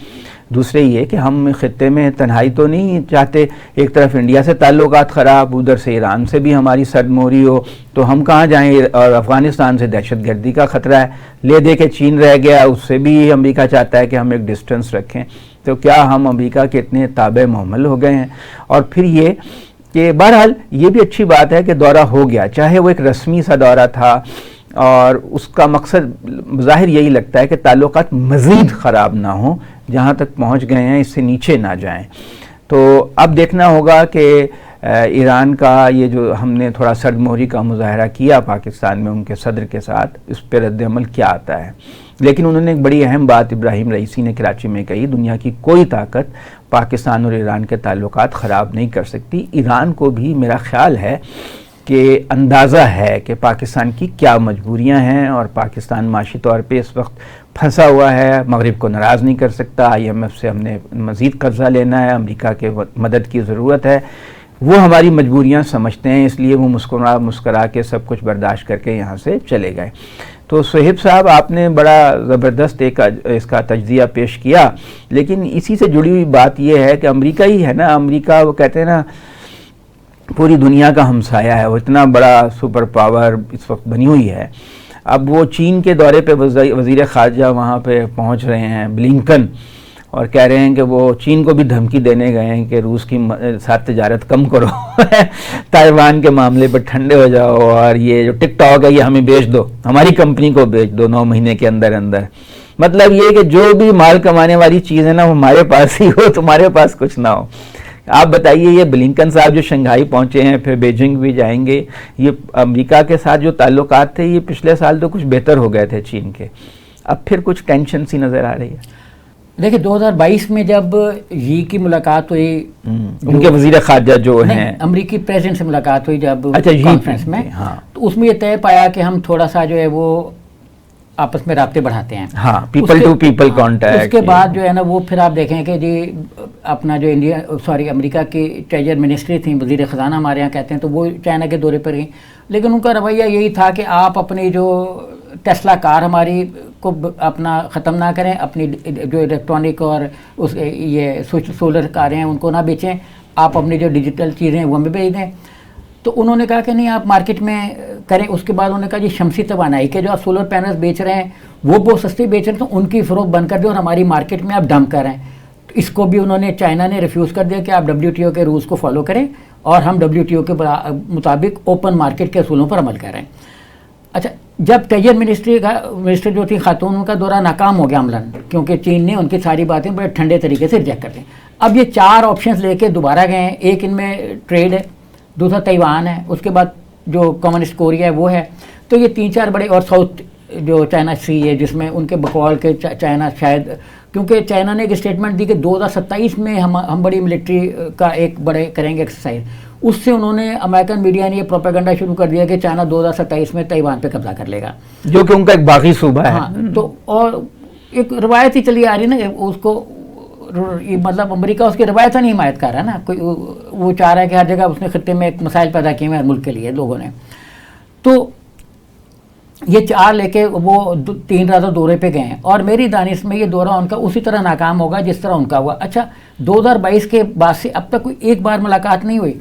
دوسرے یہ کہ ہم خطے میں تنہائی تو نہیں چاہتے, ایک طرف انڈیا سے تعلقات خراب, ادھر سے ایران سے بھی ہماری سرموری ہو, تو ہم کہاں جائیں. اور افغانستان سے دہشت گردی کا خطرہ ہے, لے دے کے چین رہ گیا, اس سے بھی امریکہ چاہتا ہے کہ ہم ایک ڈسٹنس رکھیں. تو کیا ہم امریکہ کے اتنے تابع محمل ہو گئے ہیں؟ اور پھر یہ کہ بہرحال یہ بھی اچھی بات ہے کہ دورہ ہو گیا, چاہے وہ ایک رسمی سا دورہ تھا, اور اس کا مقصد ظاہر یہی لگتا ہے کہ تعلقات مزید خراب نہ ہوں, جہاں تک پہنچ گئے ہیں اس سے نیچے نہ جائیں. تو اب دیکھنا ہوگا کہ ایران کا یہ جو ہم نے تھوڑا سرد مہری کا مظاہرہ کیا پاکستان میں ان کے صدر کے ساتھ، اس پہ رد عمل کیا آتا ہے. لیکن انہوں نے ایک بڑی اہم بات ابراہیم رئیسی نے کراچی میں کہی، دنیا کی کوئی طاقت پاکستان اور ایران کے تعلقات خراب نہیں کر سکتی. ایران کو بھی میرا خیال ہے کہ اندازہ ہے کہ پاکستان کی کیا مجبوریاں ہیں، اور پاکستان معاشی طور پہ اس وقت پھنسا ہوا ہے، مغرب کو ناراض نہیں کر سکتا، IMF سے ہم نے مزید قرضہ لینا ہے، امریکہ کے مدد کی ضرورت ہے. وہ ہماری مجبوریاں سمجھتے ہیں، اس لیے وہ مسکرا کے سب کچھ برداشت کر کے یہاں سے چلے گئے. تو صہیب صاحب آپ نے بڑا زبردست اس کا تجزیہ پیش کیا، لیکن اسی سے جڑی ہوئی بات یہ ہے کہ امریکہ ہی ہے نا، امریکہ وہ کہتے ہیں نا پوری دنیا کا ہمسایہ ہے، وہ اتنا بڑا سپر پاور اس وقت بنی ہوئی ہے. اب وہ چین کے دورے پہ وزیر خارجہ وہاں پہ پہنچ رہے ہیں بلنکن، اور کہہ رہے ہیں کہ وہ چین کو بھی دھمکی دینے گئے ہیں کہ روس کی ساتھ تجارت کم کرو، تائیوان کے معاملے پر ٹھنڈے ہو جاؤ، اور یہ جو ٹک ٹاک ہے یہ ہمیں بیچ دو، ہماری کمپنی کو بیچ دو 9 مہینے کے اندر اندر. مطلب یہ کہ جو بھی مال کمانے والی چیز ہے نا وہ ہمارے پاس ہی ہو، تمہارے پاس کچھ نہ ہو. آپ بتائیے، یہ بلنکن صاحب جو شنگھائی پہنچے ہیں، پھر بیجنگ بھی جائیں گے، یہ امریکہ کے ساتھ جو تعلقات تھے یہ پچھلے سال تو کچھ بہتر ہو گئے تھے چین کے، اب پھر کچھ ٹینشن سی نظر آ رہی ہے. دیکھیں 2022 میں جب کی ملاقات ہوئی ان کے وزیر خارجہ جو ہیں، امریکی پریزیڈنٹ سے ملاقات ہوئی جب اچھا کانفرنس میں، تو اس میں یہ طے پایا کہ ہم تھوڑا سا جو ہے وہ آپس میں رابطے بڑھاتے ہیں، ہاں پیپل ٹو پیپل کانٹیکٹ. اس کے بعد جو ہے نا وہ پھر آپ دیکھیں کہ جی اپنا جو امریکہ کی ٹریجر منسٹری تھیں، وزیر خزانہ ہمارے یہاں کہتے ہیں، تو وہ چائنا کے دورے پر گئیں، لیکن ان کا رویہ یہی تھا کہ آپ اپنی جو ٹیسلا کار ہماری کو اپنا ختم نہ کریں، اپنی جو الیکٹرانک اور اس یہ سولر کاریں ہیں ان کو نہ بیچیں، آپ اپنی جو ڈیجیٹل چیزیں ہیں وہ ہمیں بھیج دیں. تو انہوں نے کہا کہ نہیں آپ مارکیٹ میں کریں. اس کے بعد انہوں نے کہا جی شمسی توانائی کے جو آپ سولر پینلز بیچ رہے ہیں وہ بہت سستی بیچ رہے ہیں، تو ان کی فروخت بند کر دیں اور ہماری مارکیٹ میں آپ ڈمپ کر رہے ہیں. تو اس کو بھی انہوں نے، چائنا نے ریفیوز کر دیا کہ آپ WTO کے رولز کو فالو کریں اور ہم WTO کے مطابق اوپن مارکیٹ کے اصولوں پر عمل کر رہے ہیں. اچھا، جب ٹریجر منسٹر جو تھی خاتون، ان کا دورہ ناکام ہو گیا عملاً، کیونکہ چین نے ان کی ساری باتیں بڑے ٹھنڈے طریقے سے ریجیکٹ کر دیں. اب یہ 4 آپشنز لے کے دوبارہ گئے ہیں. ایک ان میں ٹریڈ ہے، دوسرا تائیوان ہے، اس کے بعد جو کمیونسٹ کوریا ہے وہ ہے. تو یہ 3-4 بڑے، اور ساؤتھ جو چائنا سی ہے جس میں ان کے بقول کے چائنا شاید، کیونکہ چائنا نے ایک اسٹیٹمنٹ دی کہ 2027 میں ہم بڑی ملٹری کا ایک بڑے کریں گے ایکسرسائز. اس سے انہوں نے، امریکن میڈیا نے یہ پروپیگنڈا شروع کر دیا کہ چائنا 2027 میں تائیوان پہ قبضہ کر لے گا، جو کہ ان کا ایک باغی صوبہ ہے. ہاں، تو اور ایک روایت ہی چلی آ رہی نا اس کو، مطلب امریکہ اس کی روایت نہیں حمایت کر رہا ہے نا، کوئی وہ چاہ رہا ہے کہ ہر جگہ اس نے خطے میں ایک مسائل پیدا کیے ہیں ہر ملک کے لیے لوگوں نے. تو یہ 4 لے کے وہ 3 رازہ دورے پہ گئے ہیں، اور میری دانش میں یہ دورہ ان کا اسی طرح ناکام ہوگا جس طرح ان کا ہوا. اچھا، 2022 کے بعد سے اب تک کوئی ایک بار ملاقات نہیں ہوئی،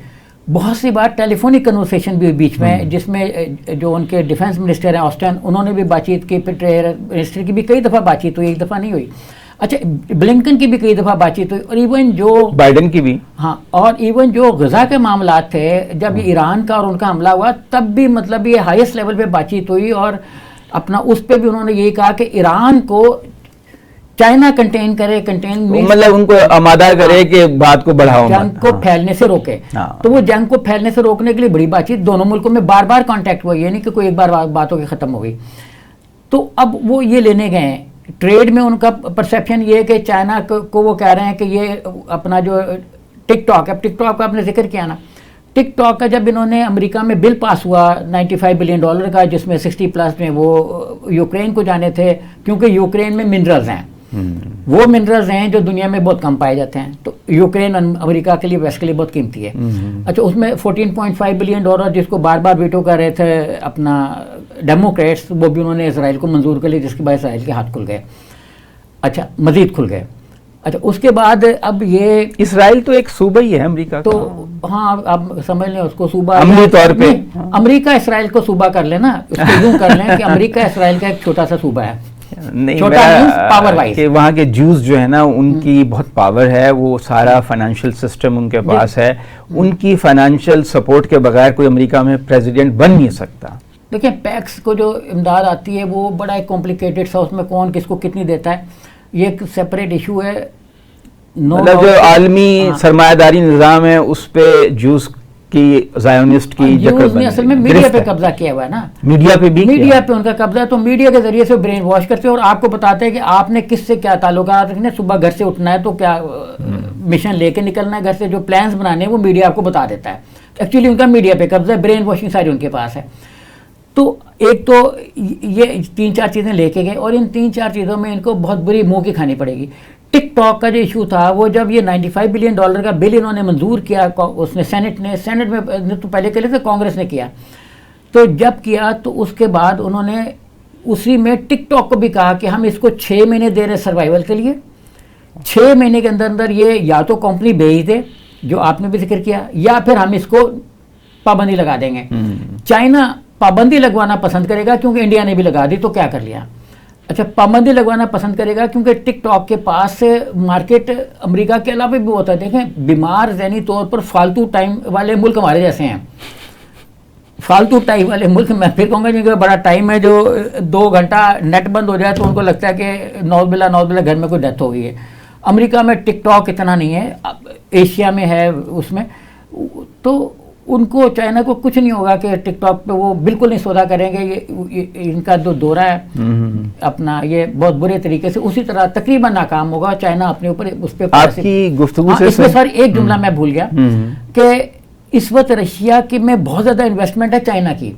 بہت سی بار ٹیلی فونک کنورسیشن بھی ہوئی بیچ میں، جس میں جو ان کے ڈیفنس منسٹر ہیں آسٹن، انہوں نے بھی بات چیت کی، پھر ٹریجر منسٹر کی بھی کئی دفعہ بات چیت ہوئی، ایک دفعہ نہیں ہوئی. اچھا، بلنکن کی بھی کئی دفعہ بات چیت ہوئی، اور ایون جو بائیڈن کی بھی، ہاں، اور ایون جو غزہ کے معاملات تھے جب یہ ایران کا اور ان کا حملہ ہوا تب بھی مطلب یہ ہائیسٹ لیول پہ بات چیت ہوئی، اور اپنا اس پہ بھی انہوں نے یہی کہا کہ ایران کو چائنا کنٹین مطلب ان کو آمادہ کرے کہ بات کو بڑھاؤ، جنگ کو پھیلنے سے روکے. تو وہ جنگ کو پھیلنے سے روکنے کے لیے بڑی بات چیت دونوں ملکوں میں بار بار کانٹیکٹ ہوا، یہ نہیں کہ کوئی ایک بار بات ہو کے ختم ہو گئی. تو اب وہ یہ لینے گئے ہیں. ٹریڈ میں ان کا پرسیپشن یہ ہے کہ چائنا کو وہ کہہ رہے ہیں کہ یہ اپنا جو ٹک ٹاک ہے، ٹک ٹاک کا آپ نے ذکر کیا نا، ٹک ٹاک کا جب انہوں نے امریکہ میں بل پاس ہوا $95 بلین کا، جس میں 60+ میں وہ یوکرین کو جانے تھے، کیونکہ یوکرین میں منرلز ہیں، وہ منرلز ہیں جو دنیا میں بہت کم پائے جاتے ہیں، تو یوکرین امریکہ کے لیے ویسٹ کے لیے بہت قیمتی ہے. اچھا، اس میں $14.5 بلین جس کو بار بار ویٹو کر رہے تھے اپنا ڈیموکریٹس، وہ بھی انہوں نے اسرائیل کو منظور کر لی، جس کے بعد اسرائیل کے ہاتھ کھل گئے. اچھا، مزید کھل گئے. اچھا، اس کے بعد اب یہ اسرائیل تو ایک صوبہ ہی ہے امریکہ، تو ہاں آپ سمجھ لیں اس کو صوبہ، عملی طور پہ امریکہ اسرائیل کو صوبہ کر لیں نا، اس کو یوں کر لیں کہ امریکہ اسرائیل کا ایک چھوٹا سا صوبہ ہے. نہیں، کہ وہاں کے جوز جو ہے نا ان کی بہت پاور ہے، وہ سارا فائنینشیل سسٹم ان کے پاس ہے، ان کی فائنینشیل سپورٹ کے بغیر کوئی امریکہ میں پریزیڈنٹ بن نہیں سکتا. دیکھیں، پیکس کو جو امداد آتی ہے وہ بڑا ایک کمپلیکیٹڈ سا، اس میں کون کس کو کتنی دیتا ہے، یہ ایک سیپریٹ ایشو ہے. مطلب جو عالمی سرمایہ داری نظام ہے اس پہ جوز کی زائونسٹ کی جیوز نے اصل میں میڈیا پہ قبضہ کیا ہوا ہے نا, میڈیا پہ بھی, میڈیا پہ ان کا قبضہ ہے, تو میڈیا کے ذریعے سے برین واش کرتے ہیں اور آپ کو بتاتے ہیں کہ آپ نے کس سے کیا تعلقات رکھنے, صبح گھر سے اٹھنا ہے تو کیا مشن لے کے نکلنا ہے گھر سے, جو پلانس بنانے ہیں وہ میڈیا آپ کو بتا دیتا ہے. ایکچولی ان کا میڈیا پہ قبضہ ہے, برین واشنگ ساری ان کے پاس ہے. تو ایک تو یہ 3-4 چیزیں لے کے گئے, اور ان 3-4 چیزوں میں ان کو بہت بری منہ کی کھانی پڑے گی. ٹک ٹاک کا جو ایشو تھا, وہ جب یہ $95 بلین کا بل انہوں نے منظور کیا, اس نے سینٹ میں تو پہلے کے لیے کانگریس نے کیا, تو جب کیا تو اس کے بعد انہوں نے اسی میں ٹک ٹاک کو بھی کہا کہ ہم اس کو 6 مہینے دے رہے سروائیول کے لیے, 6 مہینے کے اندر یہ یا تو کمپنی بیچ دے جو آپ نے بھی ذکر کیا, یا پھر ہم اس کو پابندی لگا دیں گے. چائنا پابندی لگوانا پسند کرے گا کیونکہ انڈیا نے بھی لگا دی, تو کیا کر لیا. اچھا, پابندی لگوانا پسند کرے گا کیونکہ ٹک ٹاک کے پاس مارکیٹ امریکہ کے علاوہ بھی ہوتا ہے. دیکھیں, بیمار ذہنی طور پر فالتو ٹائم والے ملک ہمارے جیسے ہیں, فالتو ٹائم والے ملک, میں پھر کہوں گا کیونکہ بڑا ٹائم ہے, جو 2 گھنٹہ نیٹ بند ہو جائے تو ان کو لگتا ہے کہ نوز بلا گھر میں کوئی ڈیتھ ہو گئی ہے. امریکہ میں ٹک ٹاک اتنا نہیں ہے, ایشیا میں ہے اس میں, تو ان کو چائنا کو کچھ نہیں ہوگا کہ ٹک ٹاک پہ وہ بالکل نہیں سودا کریں گے. یہ ان کا جو دورہ ہے اپنا, یہ بہت برے طریقے سے اسی طرح تقریباً ناکام ہوگا. چائنا اپنے اوپر اس پہ آپ کی گفتگو سے اس میں سر ایک جملہ میں بھول گیا کہ اس وقت رشیا کی میں بہت زیادہ انویسٹمنٹ ہے چائنا کی,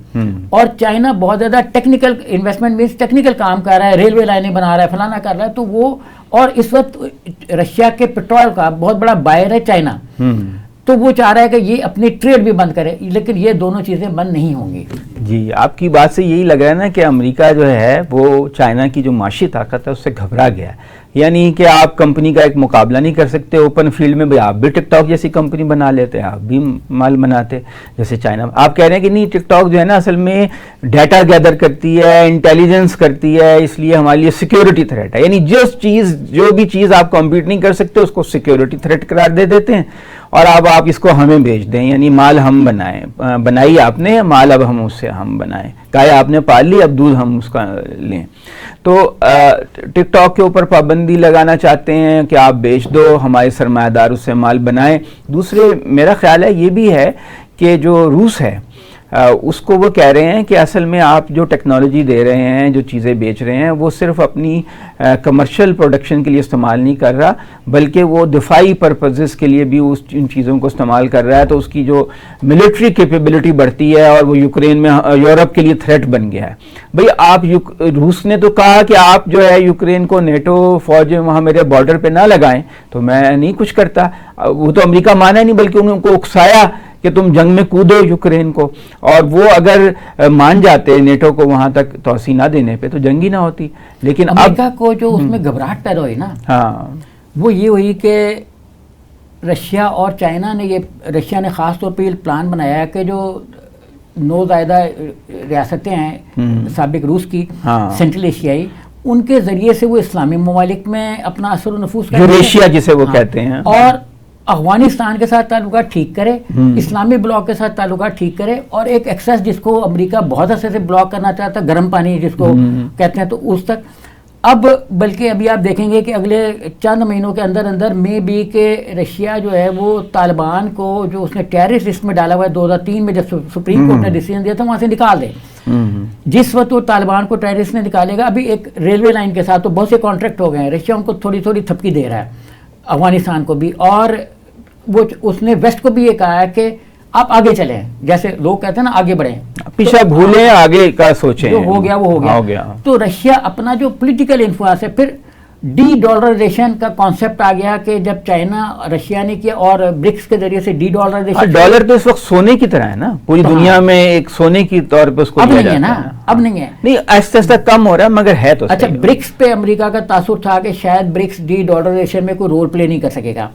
اور چائنا بہت زیادہ ٹیکنیکل انویسٹمنٹ مینس ٹیکنیکل کام کر رہا ہے, ریلوے لائنیں بنا رہا ہے, فلانا کر رہا ہے, تو وہ, اور اس وقت رشیا کے پیٹرول کا بہت بڑا بائر ہے چائنا, تو وہ چاہ رہا ہے کہ یہ اپنی ٹریڈ بھی بند کرے, لیکن یہ دونوں چیزیں بند نہیں ہوں گی. جی, آپ کی بات سے یہی لگ رہا ہے نا کہ امریکہ جو ہے وہ چائنا کی جو معاشی طاقت ہے اس سے گھبرا گیا ہے, یعنی کہ آپ کمپنی کا ایک مقابلہ نہیں کر سکتے اوپن فیلڈ میں. بھائی آپ بھی ٹک ٹاک جیسی کمپنی بنا لیتے, آپ بھی مال بناتے جیسے چائنا. آپ کہہ رہے ہیں کہ نہیں, ٹک ٹاک جو ہے نا اصل میں ڈیٹا گیدر کرتی ہے, انٹیلیجنس کرتی ہے, اس لیے ہمارے لیے سیکیورٹی تھریٹ ہے. یعنی جو بھی چیز آپ کمپیٹ نہیں کر سکتے اس کو سیکیورٹی تھریٹ قرار دے دیتے ہیں, اور اب آپ اس کو ہمیں بیچ دیں, یعنی مال ہم بنائی آپ نے, مال اب ہم اس سے ہم بنائیں, گائے آپ نے پال لی, اب دودھ ہم اس کا لیں. تو ٹک ٹاک کے اوپر پابندی لگانا چاہتے ہیں کہ آپ بیچ دو, ہمارے سرمایہ دار اس سے مال بنائیں. دوسرے میرا خیال ہے یہ بھی ہے کہ جو روس ہے اس کو وہ کہہ رہے ہیں کہ اصل میں آپ جو ٹیکنالوجی دے رہے ہیں, جو چیزیں بیچ رہے ہیں, وہ صرف اپنی کمرشل پروڈکشن کے لیے استعمال نہیں کر رہا, بلکہ وہ دفاعی پرپزز کے لیے بھی ان چیزوں کو استعمال کر رہا ہے. تو اس کی جو ملٹری کیپیبلٹی بڑھتی ہے, اور وہ یوکرین میں یورپ کے لیے تھریٹ بن گیا ہے. بھئی آپ روس نے تو کہا کہ آپ جو ہے یوکرین کو نیٹو فوج وہاں میرے بارڈر پہ نہ لگائیں, تو میں نہیں کچھ کرتا. وہ تو امریکہ مانا نہیں, بلکہ انہوں کو اکسایا کہ تم جنگ میں کودو یوکرین کو, اور وہ اگر مان جاتے نیٹو کو وہاں تک توسیع نہ دینے پہ تو جنگ ہی نہ ہوتی. لیکن امریکہ کو جو اس میں گھبراہٹ پیدا ہوئی نا, ہاں, وہ یہ ہوئی کہ رشیا اور چائنا نے رشیا نے خاص طور پہ یہ پلان بنایا ہے کہ جو 9 زائدہ ریاستیں ہیں سابق روس کی, سینٹرل ایشیائی, ان کے ذریعے سے وہ اسلامی ممالک میں اپنا اثر و نفوذ کرتے ہیں, یوریشیا جسے وہ کہتے ہیں, اور افغانستان کے ساتھ تعلقات ٹھیک کرے, اسلامی بلاک کے ساتھ تعلقات ٹھیک کرے, اور ایک ایکسیس جس کو امریکہ بہت عرصے سے بلاک کرنا چاہتا ہے, گرم پانی جس کو کہتے ہیں, تو اس تک اب بلکہ ابھی آپ دیکھیں گے کہ اگلے چند مہینوں کے اندر میں بھی کہ رشیا جو ہے وہ طالبان کو جو اس نے ٹیررسٹ لسٹ میں ڈالا ہوا ہے 2003 میں جب سپریم کورٹ نے ڈیسیژن دیا تھا وہاں سے نکال دے. جس وقت وہ طالبان کو ٹیررسٹ نے نکالے گا, ابھی ایک ریلوے لائن کے ساتھ تو بہت سے کانٹریکٹ ہو گئے ہیں, رشیا ان کو تھوڑی تھوڑی تھپکی دے رہا ہے, افغانستان کو بھی, اور وہ اس نے ویسٹ کو بھی یہ کہا ہے کہ آپ آگے چلیں, جیسے لوگ کہتے ہیں نا آگے بڑھیں, پیچھے بھولیں آگے کا سوچیں, جو ہو گیا وہ ہو گیا. تو رشیا اپنا جو پولیٹیکل انفلوئنس ہے, پھر ڈی ڈالرائزیشن کا کانسیپٹ آ گیا کہ جب چائنا رشیا نے کیا, اور برکس کے ذریعے سے ڈی ڈالرائزیشن. ڈالر تو اس وقت سونے کی طرح ہے نا, پوری دنیا میں ایک سونے کی طور پہ اس کو اب نہیں ہے نا, اب نہیں ہے, نہیں آہستہ آہستہ کم ہو رہا ہے, مگر ہے تو. اچھا, برکس پہ امریکہ کا تاثر تھا کہ شاید برکس ڈی ڈالرائزیشن میں کوئی رول پلے نہیں کر سکے گا,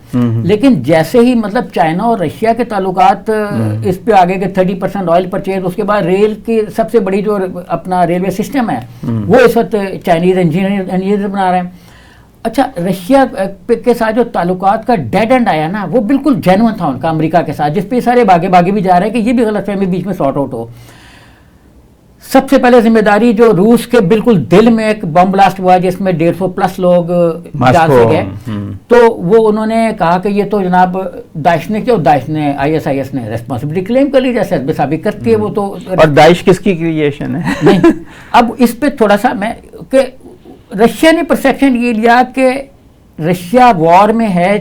لیکن جیسے ہی مطلب چائنا اور رشیا کے تعلقات اس پہ آگے کہ 30% آئل پرچیز, اس کے بعد ریل کی سب سے بڑی جو اپنا ریلوے سسٹم ہے وہ اس وقت چائنیز انجینئر بنا رہے ہیں. اچھا, رشیا کے ساتھ جو تعلقات کا ڈیڈ اینڈ آیا نا, وہ بالکل جینوئن تھا ان کا امریکہ کے ساتھ, جس پہ سارے باغے بھی جا رہے ہیں کہ یہ بھی غلط فہمی بیچ میں سارٹ آؤٹ ہو. سب سے پہلے ذمہ داری جو روس کے بالکل دل میں ایک بم بلاسٹ ہوا جس میں 150+ لوگ جان سے گئے، تو وہ انہوں نے کہا کہ یہ تو جناب داعش نے کیا، داعش نے ISIS نے ریسپانسبلٹی کلیم کر لی، جیسے حزب ثابت کرتی ہے وہ تو. اور داعش کس کی کریشن ہے؟ نہیں، اب اس پہ تھوڑا سا میں کہ رشیا نے پرسیپشن یہ لیا کہ رشیا وار میں ہے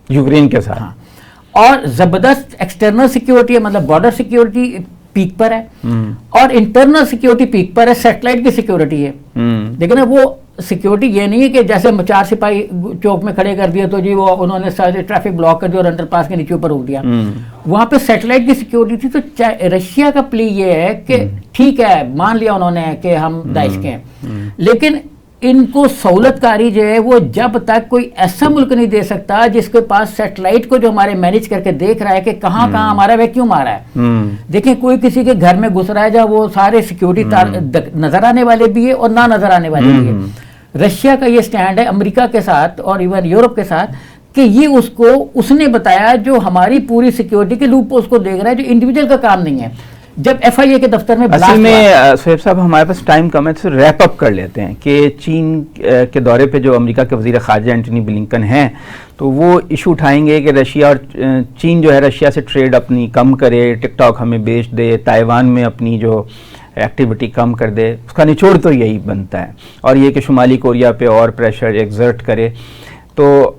یوکرین کے ساتھ، اور زبردست ایکسٹرنل سیکیورٹی ہے، مطلب بارڈر سیکیورٹی پیک پر ہے، اور انٹرنل سیکیورٹی پیک پر ہے، سیٹلائٹ کی سیکیورٹی ہے. لیکن وہ سیکیورٹی یہ نہیں ہے کہ جیسے 4 سپاہی چوک میں کھڑے کر دیے تو جی وہ انہوں نے سارے ٹریفک بلاک کر دیا اور انڈر پاس کے نیچے اوپر روک دیا. وہاں پہ سیٹلائٹ کی سیکیورٹی تھی. تو رشیا کا پلی یہ ہے کہ ٹھیک ہے مان لیا انہوں نے کہ ہم داعش کے ہیں، لیکن ان کو سہولت کاری جو ہے وہ جب تک کوئی ایسا ملک نہیں دے سکتا جس کے پاس سیٹلائٹ کو جو ہمارے مینیج کر کے دیکھ رہا ہے کہ کہاں کہاں ہمارا ویکیوم آ رہا ہے. دیکھیں کوئی کسی کے گھر میں گھس رہا ہے جب وہ سارے سیکیورٹی نظر آنے والے بھی ہے اور نہ نظر آنے والے بھی ہے. رشیا کا یہ سٹینڈ ہے امریکہ کے ساتھ اور ایون یورپ کے ساتھ کہ یہ اس نے بتایا جو ہماری پوری سیکیورٹی کے لوپ اس کو دیکھ رہا ہے، جو انڈیویجول کا کام نہیں ہے. جب FIA کے دفتر میں اصل میں سہیب صاحب ہمارے پاس ٹائم کم ہے، تو ریپ اپ کر لیتے ہیں کہ چین کے دورے پہ جو امریکہ کے وزیر خارجہ اینٹونی بلنکن ہیں تو وہ ایشو اٹھائیں گے کہ رشیا اور چین جو ہے رشیا سے ٹریڈ اپنی کم کرے، ٹک ٹاک ہمیں بیچ دے، تائیوان میں اپنی جو ایکٹیویٹی کم کر دے. اس کا نچوڑ تو یہی بنتا ہے، اور یہ کہ شمالی کوریا پہ اور پریشر ایگزرٹ کرے. تو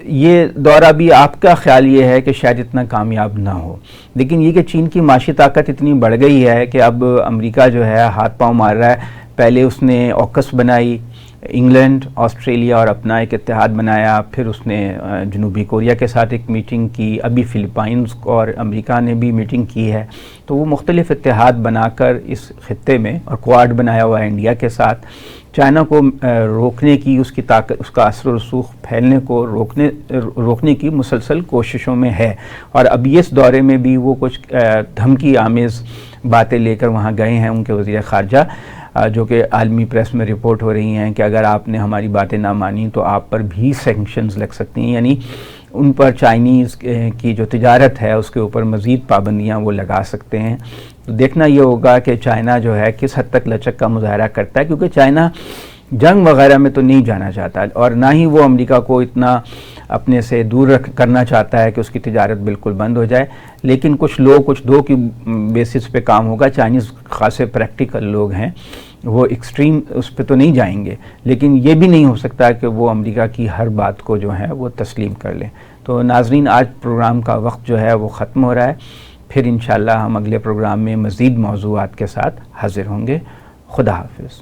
یہ دورہ بھی آپ کا خیال یہ ہے کہ شاید اتنا کامیاب نہ ہو، لیکن یہ کہ چین کی معاشی طاقت اتنی بڑھ گئی ہے کہ اب امریکہ جو ہے ہاتھ پاؤں مار رہا ہے. پہلے اس نے AUKUS بنائی، انگلینڈ، آسٹریلیا اور اپنا ایک اتحاد بنایا، پھر اس نے جنوبی کوریا کے ساتھ ایک میٹنگ کی، ابھی فلپائنز اور امریکہ نے بھی میٹنگ کی ہے. تو وہ مختلف اتحاد بنا کر اس خطے میں، اور کوآڈ بنایا ہوا ہے انڈیا کے ساتھ، چائنا کو روکنے کی، اس کی طاقت، اس کا اثر و رسوخ پھیلنے کو روکنے کی مسلسل کوششوں میں ہے. اور اب اس دورے میں بھی وہ کچھ دھمکی آمیز باتیں لے کر وہاں گئے ہیں ان کے وزیر خارجہ، جو کہ عالمی پریس میں رپورٹ ہو رہی ہیں کہ اگر آپ نے ہماری باتیں نہ مانی تو آپ پر بھی سینکشنز لگ سکتی ہیں، یعنی ان پر چائنیز کی جو تجارت ہے اس کے اوپر مزید پابندیاں وہ لگا سکتے ہیں. تو دیکھنا یہ ہوگا کہ چائنا جو ہے کس حد تک لچک کا مظاہرہ کرتا ہے، کیونکہ چائنا جنگ وغیرہ میں تو نہیں جانا چاہتا، اور نہ ہی وہ امریکہ کو اتنا اپنے سے دور کرنا چاہتا ہے کہ اس کی تجارت بالکل بند ہو جائے. لیکن کچھ لوگ، کچھ دو کی بیسس پہ کام ہوگا. چائنیز خاصے پریکٹیکل لوگ ہیں، وہ ایکسٹریم اس پہ تو نہیں جائیں گے، لیکن یہ بھی نہیں ہو سکتا کہ وہ امریکہ کی ہر بات کو جو ہے وہ تسلیم کر لیں. تو ناظرین، آج پروگرام کا وقت جو ہے وہ ختم ہو رہا ہے. پھر انشاءاللہ ہم اگلے پروگرام میں مزید موضوعات کے ساتھ حاضر ہوں گے. خدا حافظ.